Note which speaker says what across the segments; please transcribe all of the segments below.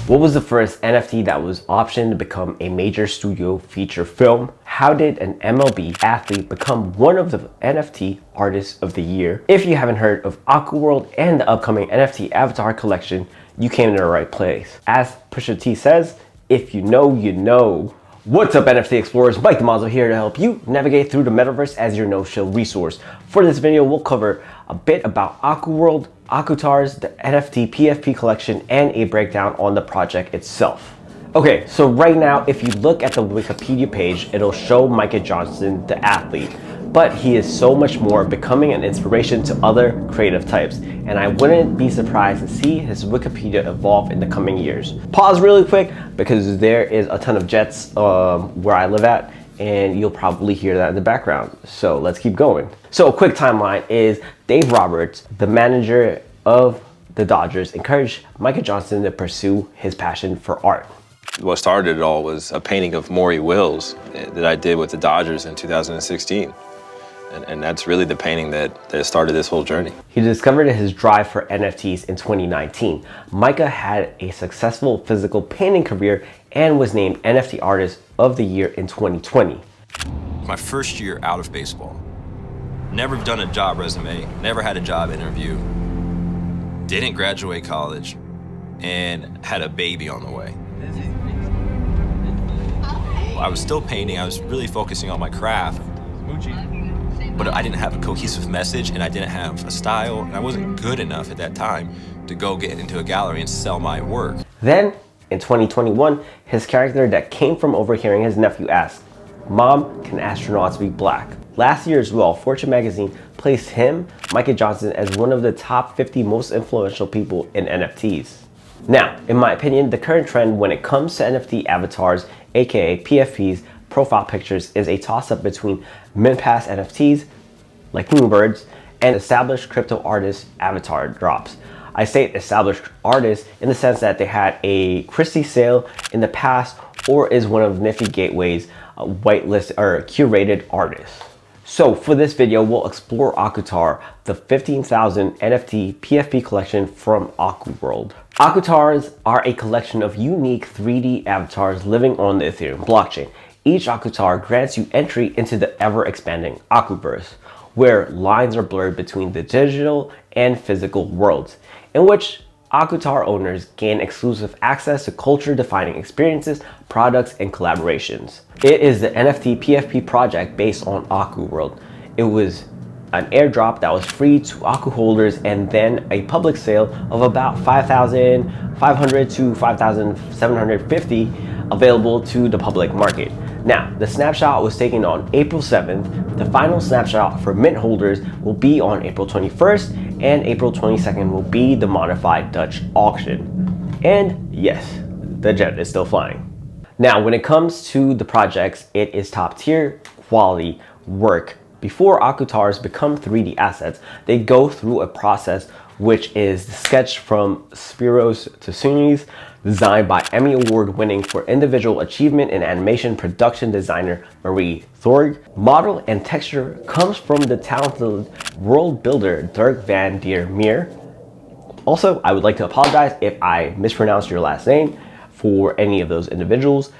Speaker 1: What was the first NFT that was optioned to become a major studio feature film? How did an MLB athlete become one of the NFT Artists of the Year? If you haven't heard of Aquaworld and the upcoming NFT Avatar collection, you came to the right place. As Pusha T says, if you know, you know. What's up, NFT Explorers? Mike Damazo here to help you navigate through the Metaverse as your no-shill resource. For this video, we'll cover a bit about Aquaworld, Akutars, the NFT PFP collection, and a breakdown on the project itself. Okay, so right now, if you look at the Wikipedia page, it'll show Micah Johnson, the athlete, but he is so much more, becoming an inspiration to other creative types, and I wouldn't be surprised to see his Wikipedia evolve in the coming years. Pause really quick, because there is a ton of jets where I live at, and you'll probably hear that in the background. So let's keep going. So a quick timeline is Dave Roberts, the manager of the Dodgers, encouraged Micah Johnson to pursue his passion for art.
Speaker 2: What started it all was a painting of Maury Wills that I did with the Dodgers in 2016. And that's really the painting that started this whole journey.
Speaker 1: He discovered his drive for NFTs in 2019. Micah had a successful physical painting career and was named NFT Artist of the Year in 2020.
Speaker 3: My first year out of baseball. Never done a job resume, never had a job interview, didn't graduate college, and had a baby on the way. I was still painting, I was really focusing on my craft, but I didn't have a cohesive message and I didn't have a style, and I wasn't good enough at that time to go get into a gallery and sell my work.
Speaker 1: Then, in 2021, his character that came from overhearing his nephew ask, "Mom, can astronauts be black?" Last year as well, Fortune magazine placed him, Micah Johnson, as one of the top 50 most influential people in NFTs. Now, in my opinion, the current trend when it comes to NFT avatars, aka PFPs, profile pictures, is a toss-up between min-pass NFTs, like Moonbirds, and established crypto artist avatar drops. I say established artists in the sense that they had a Christie sale in the past or is one of Nifty Gateway's whitelist or curated artists. So for this video, we'll explore Akutar, the 15,000 NFT PFP collection from Aquaworld. Akutars are a collection of unique 3D avatars living on the Ethereum blockchain. Each Akutar grants you entry into the ever-expanding Akuverse, where lines are blurred between the digital and physical worlds, in which Akutar owners gain exclusive access to culture-defining experiences, products, and collaborations. It is the NFT PFP project based on Aquaworld. It was an airdrop that was free to Aku holders and then a public sale of about 5,500 to 5,750 available to the public market. Now, the snapshot was taken on April 7th. The final snapshot for mint holders will be on April 21st, and April 22nd will be the modified Dutch auction. And yes, the jet is still flying. Now, when it comes to the projects, it is top tier quality work. Before Akutars become 3D assets, they go through a process which is the sketch from Spiros Tsunis, designed by Emmy Award winning for individual achievement in animation production designer Marie Thorg. Model and texture comes from the talented world builder Dirk van der Meer. Also, I would like to apologize if I mispronounced your last name for any of those individuals,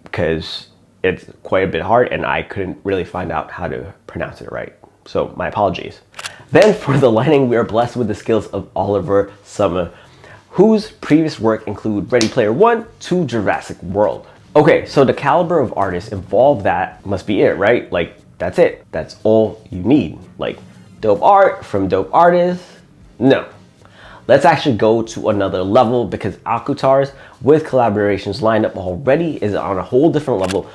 Speaker 1: because it's quite a bit hard and I couldn't really find out how to pronounce it right. So my apologies. Then for the lighting, we are blessed with the skills of Oliver Summer, whose previous work include Ready Player One to Jurassic World. Okay, so the caliber of artists involved, that must be it, right? Like, that's it. That's all you need. Like, dope art from dope artists? No. Let's actually go to another level, because Akutars, with collaborations lined up already, is on a whole different level,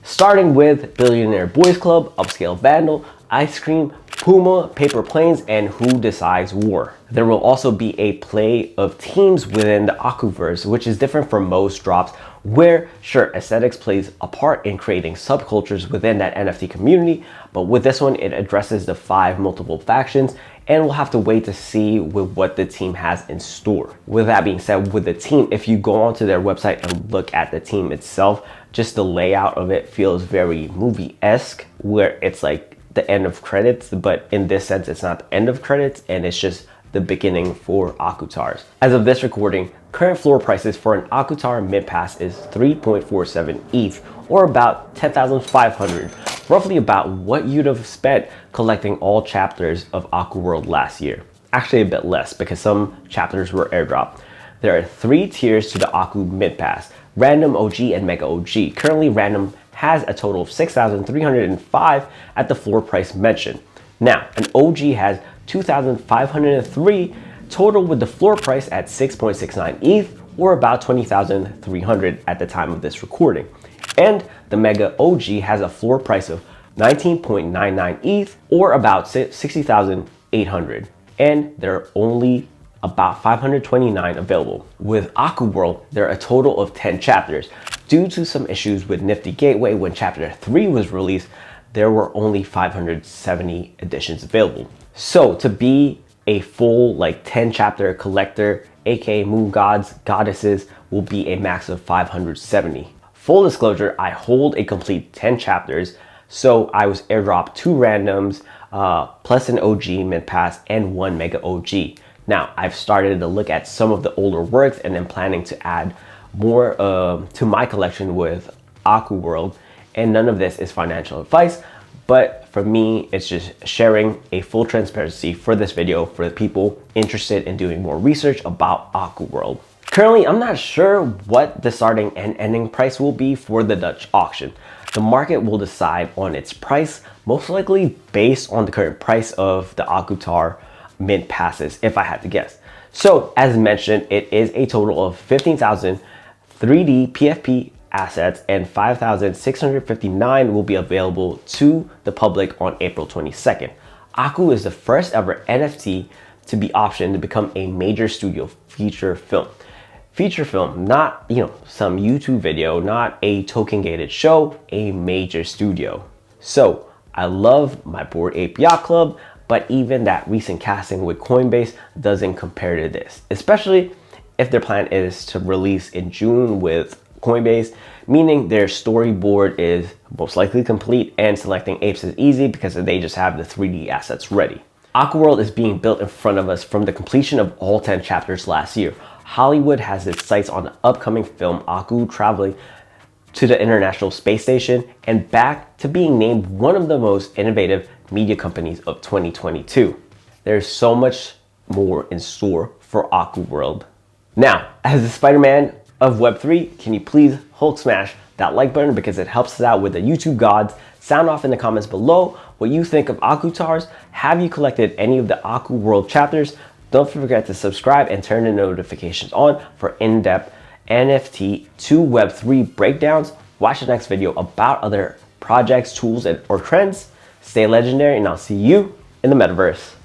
Speaker 1: starting with Billionaire Boys Club, Upscale Vandal, Ice Cream, Puma, Paper Planes, and Who Decides War. There will also be a play of teams within the Akuverse, which is different from most drops, where sure, aesthetics plays a part in creating subcultures within that NFT community, but with this one, it addresses the 5 multiple factions, and we'll have to wait to see with what the team has in store. With that being said, with the team, if you go onto their website and look at the team itself, just the layout of it feels very movie-esque, where it's like the end of credits, but in this sense, it's not the end of credits, and it's just the beginning for Akutars. As of this recording, current floor prices for an Akutar mid-pass is 3.47 ETH, or about 10,500, roughly about what you'd have spent collecting all chapters of Aku World last year. Actually a bit less because some chapters were airdropped. There are 3 tiers to the Aku mid-pass: Random, OG, and Mega OG. Currently, Random has a total of 6,305 at the floor price mentioned. Now, an OG has 2,503 total with the floor price at 6.69 ETH, or about 20,300 at the time of this recording. And the Mega OG has a floor price of 19.99 ETH, or about 60,800. And there are only about 529 available. With Aku World, there are a total of 10 chapters. Due to some issues with Nifty Gateway when chapter 3 was released, there were only 570 editions available. So to be a full 10 chapter collector, aka moon gods, goddesses, will be a max of 570. Full disclosure, I hold a complete 10 chapters, so I was airdropped 2 randoms, plus an OG mid-pass and 1 Mega OG. Now, I've started to look at some of the older works and am planning to add more to my collection with Aku World, and none of this is financial advice, but for me, it's just sharing a full transparency for this video for the people interested in doing more research about Aku World. Currently, I'm not sure what the starting and ending price will be for the Dutch auction. The market will decide on its price, most likely based on the current price of the Akutar mint passes, if I had to guess. So, as mentioned, it is a total of 15,000 3D PFP assets, and 5,659 will be available to the public on April 22nd. Aku is the first ever NFT to be optioned to become a major studio feature film. Feature film, not some YouTube video, not a token gated show, a major studio. So I love my Bored Ape Yacht Club, but even that recent casting with Coinbase doesn't compare to this, especially if their plan is to release in June with Coinbase, meaning their storyboard is most likely complete and selecting apes is easy because they just have the 3D assets ready. Aku World is being built in front of us from the completion of all 10 chapters last year. Hollywood has its sights on the upcoming film Aku traveling to the International Space Station and back to being named one of the most innovative media companies of 2022. There's so much more in store for Aku World. Now, as the Spider-Man of Web3, can you please Hulk smash that like button because it helps us out with the YouTube gods. Sound off in the comments below what you think of Akutars. Have you collected any of the Aku World chapters? Don't forget to subscribe and turn the notifications on for in-depth NFT to Web3 breakdowns. Watch the next video about other projects, tools, or trends. Stay legendary, and I'll see you in the Metaverse.